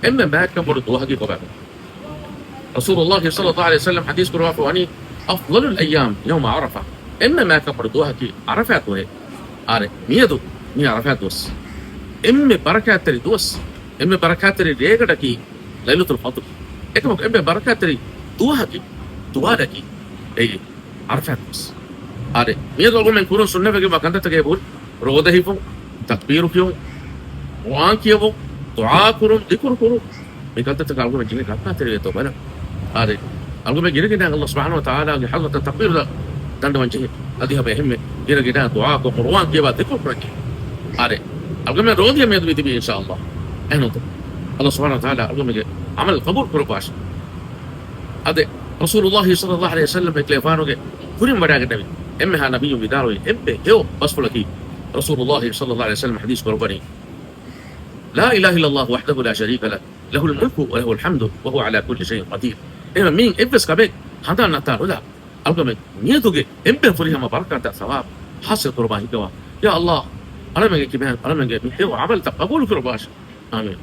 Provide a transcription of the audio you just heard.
إما ما كبر دوها كي قبل رسول الله صلى الله عليه وسلم حديث كروافواني أفضل الأيام يوم عرفة إما ما كبر دوها كي عرفات وهي أري ميدو مي عرفات دوس إما بركات تري دوس إما بركات تري ريغدا كي ليلة القدر إما بركات تري دوها كي دوها كي أي عرفات دوس أري ميدو أقول من كورون سنة فكي بكانت تجيبون روده هيفو تكبير فيهم وان كيفو دعاء كورون ذكر كورون ميكانت تكالو من جنة كاتنا تري تو بنا أري أقول من جنة كده الله سبحانه وتعالى حلقة التكبير ده تند من جنة هذه بهم جنة كده دعاء كورون كيفا ذكر كورون أري أقول من روده ميدو بيتبي إن شاء الله إنه الله سبحانه وتعالى أقول من عمل القبول كروباش هذا رسول الله صلى الله عليه وسلم بكليفانو كده كورين بدأ النبي إمها نبي بداروي إمه هو بصفلكي رسول الله صلى الله عليه وسلم حديث كرباني لا إله إلا الله وحده لا شريك له له الملك وله الحمد وهو على كل شيء قدير إما مين إبس كبيك هذا نتارو لا ألقى ميتوجي إمبه فريها مباركة ثواب حصل قرباني كوا يا الله أنا من كمان أنا من هو عمل تقبل كرباش آمين